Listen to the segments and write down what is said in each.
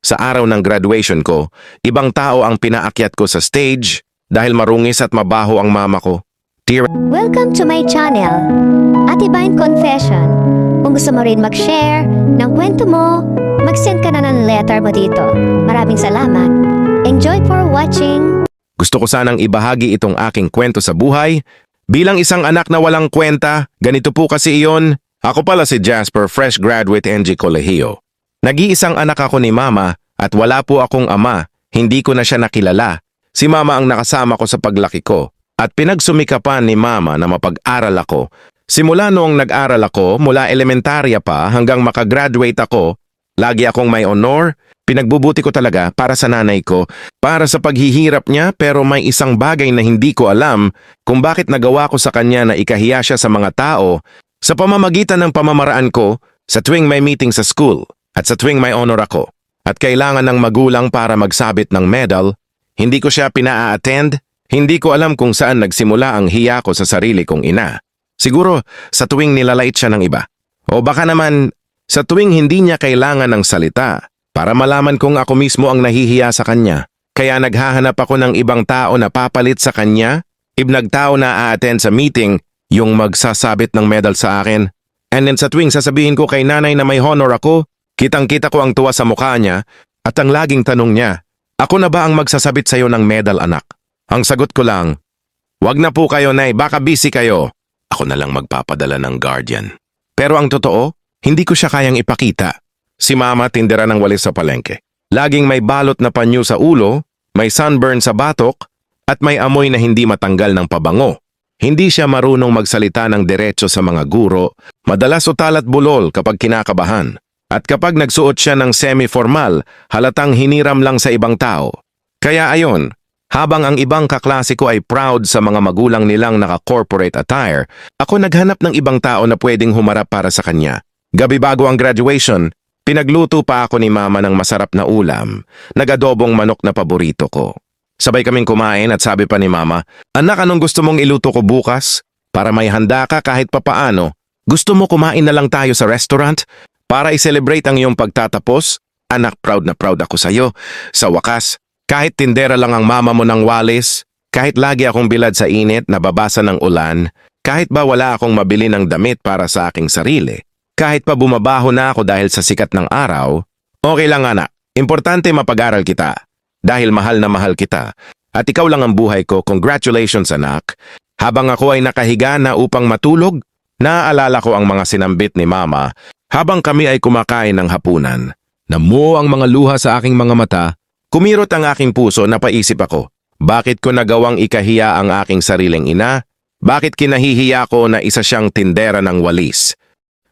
Sa araw ng graduation ko, ibang tao ang pinaakyat ko sa stage dahil marungis at mabaho ang mama ko. Dear, Welcome to my channel, Ate Vine Confession. Kung gusto mo rin mag-share ng kwento mo, mag-send ka na ng letter mo dito. Maraming salamat. Enjoy for watching. gusto ko sanang ibahagi itong aking kwento sa buhay. Bilang isang anak na walang kwenta, ganito po kasi iyon. Ako pala si Jasper, fresh graduate NG Colegio. Nag-iisang anak ako ni mama at wala po akong ama. Hindi ko na siya nakilala. Si mama ang nakasama ko sa paglaki ko at pinagsumikapan ni mama na mapag-aral ako. Simula noong nag-aral ako, mula elementarya pa hanggang makagraduate ako, lagi akong may honor. Pinagbubuti ko talaga para sa nanay ko, para sa paghihirap niya, pero may isang bagay na hindi ko alam kung bakit nagawa ko sa kanya na ikahiya siya sa mga tao sa pamamagitan ng pamamaraan ko sa tuwing may meeting sa school at sa tuwing may honor ako at kailangan ng magulang para magsabit ng medal. Hindi ko siya pinaa-attend, hindi ko alam kung saan nagsimula ang hiya ko sa sarili kong ina. Siguro sa tuwing nilalait siya ng iba. O baka naman sa tuwing hindi niya kailangan ng salita para malaman kong ako mismo ang nahihiya sa kanya. Kaya naghahanap ako ng ibang tao na papalit sa kanya, ibang tao na a-attend sa meeting, yung magsasabit ng medal sa akin. And then sa tuwing sasabihin ko kay nanay na may honor ako, kitang-kita ko ang tuwa sa mukha niya at ang laging tanong niya, ako na ba ang magsasabit sa'yo ng medal, anak? Ang sagot ko lang, wag na po kayo, nay, baka busy kayo. Ako na lang magpapadala ng guardian. Pero ang totoo, hindi ko siya kayang ipakita. Si mama tindera ng walis sa palengke. Laging may balot na panyo sa ulo, may sunburn sa batok, at may amoy na hindi matanggal ng pabango. Hindi siya marunong magsalita ng diretso sa mga guro, madalas utal at bulol kapag kinakabahan. At kapag nagsuot siya ng semi-formal, halatang hiniram lang sa ibang tao. Kaya ayon, habang ang ibang kaklase ko ay proud sa mga magulang nilang naka-corporate attire, ako naghanap ng ibang tao na pwedeng humarap para sa kanya. Gabi bago ang graduation, pinagluto pa ako ni mama ng masarap na ulam, nag-adobong manok na paborito ko. Sabay kaming kumain at sabi pa ni mama, anak, anong gusto mong iluto ko bukas? Para may handa ka kahit papaano. Gusto mo kumain na lang tayo sa restaurant? Para i-celebrate ang iyong pagtatapos? Anak, proud na proud ako sa'yo. Sa wakas, kahit tindera lang ang mama mo ng walis, kahit lagi akong bilad sa init, nababasa ng ulan, kahit ba wala akong mabili ng damit para sa aking sarili, kahit pa bumabaho na ako dahil sa sikat ng araw, okay lang anak, importante mapag-aral kita. Dahil mahal na mahal kita. At ikaw lang ang buhay ko, congratulations anak. Habang ako ay nakahiga na upang matulog, naaalala ko ang mga sinambit ni mama habang kami ay kumakain ng hapunan. Namuo ang mga luha sa aking mga mata, kumirot ang aking puso, napaisip ako. Bakit ko nagawang ikahiya ang aking sariling ina? Bakit kinahihiya ko na isa siyang tindera ng walis?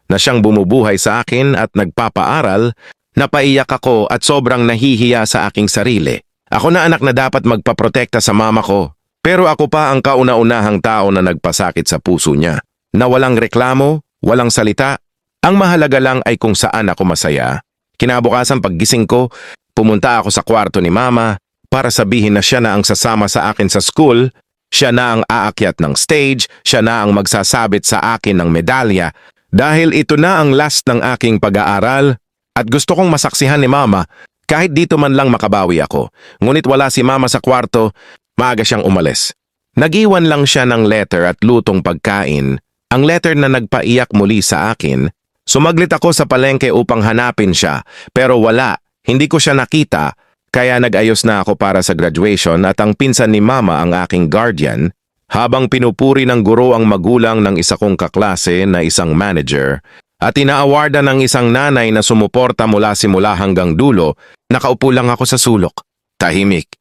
Na siyang bumubuhay sa akin at nagpapaaral, napaiyak ako at sobrang nahihiya sa aking sarili. Ako na anak na dapat magpaprotekta sa mama ko. Pero ako pa ang kauna-unahang tao na nagpasakit sa puso niya. Na walang reklamo, walang salita. Ang mahalaga lang ay kung saan ako masaya. Kinabukasan paggising ko, pumunta ako sa kwarto ni mama para sabihin na siya na ang sasama sa akin sa school, siya na ang aakyat ng stage, siya na ang magsasabit sa akin ng medalya. Dahil ito na ang last ng aking pag-aaral at gusto kong masaksihan ni mama kahit dito man lang makabawi ako. Ngunit wala si mama sa kwarto, maaga siyang umalis. Nag-iwan lang siya ng letter at lutong pagkain, ang letter na nagpaiyak muli sa akin. Sumaglit ako sa palengke upang hanapin siya, pero wala, hindi ko siya nakita, kaya nag-ayos na ako para sa graduation at ang pinsan ni mama ang aking guardian. Habang pinupuri ng guro ang magulang ng isa kong kaklase na isang manager at inaawarda ng isang nanay na sumuporta mula simula hanggang dulo, nakaupo lang ako sa sulok. Tahimik,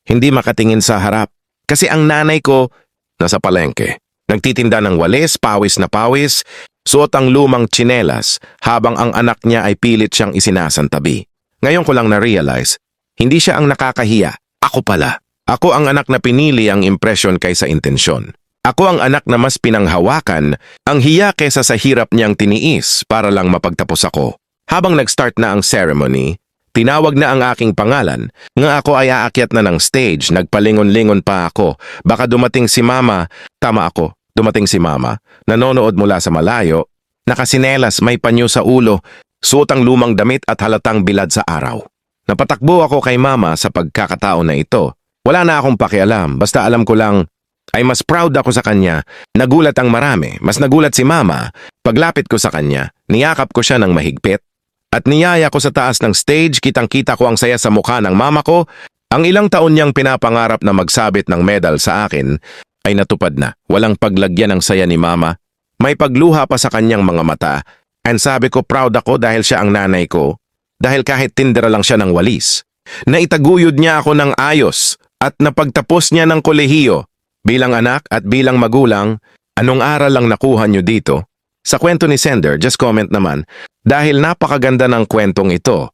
hindi makatingin sa harap kasi ang nanay ko nasa palengke. Nagtitinda ng walis, pawis na pawis, suot ang lumang tsinelas habang ang anak niya ay pilit siyang isinasantabi. Ngayon ko lang na-realize, hindi siya ang nakakahiya, ako pala. Ako ang anak na pinili ang impresyon kaysa intensyon. Ako ang anak na mas pinanghawakan ang hiya kaysa sa hirap niyang tiniis para lang mapagtapos ako. Habang nag-start na ang ceremony, tinawag na ang aking pangalan. Nga ako ay aakyat na ng stage, nagpalingon-lingon pa ako. Baka dumating si mama. Tama ako, dumating si mama. Nanonood mula sa malayo. Nakasinelas, may panyo sa ulo. Suot ang lumang damit at halatang bilad sa araw. Napatakbo ako kay mama sa pagkakataon na ito. Wala na akong pakialam, basta alam ko lang ay mas proud ako sa kanya. Nagulat ang marami, mas nagulat si mama. Paglapit ko sa kanya, niyakap ko siya ng mahigpit. At niyaya ko sa taas ng stage, kitang-kita ko ang saya sa mukha ng mama ko. Ang ilang taon niyang pinapangarap na magsabit ng medal sa akin ay natupad na. Walang paglagyan ng saya ni mama. May pagluha pa sa kanyang mga mata. And sabi ko proud ako dahil siya ang nanay ko. Dahil kahit tindera lang siya ng walis. Naitaguyod niya ako ng ayos at napagtapos niya ng kolehiyo. Bilang anak at bilang magulang, anong aral lang nakuha niyo dito? Sa kwento ni Sender, just comment naman. Dahil napakaganda ng kwentong ito,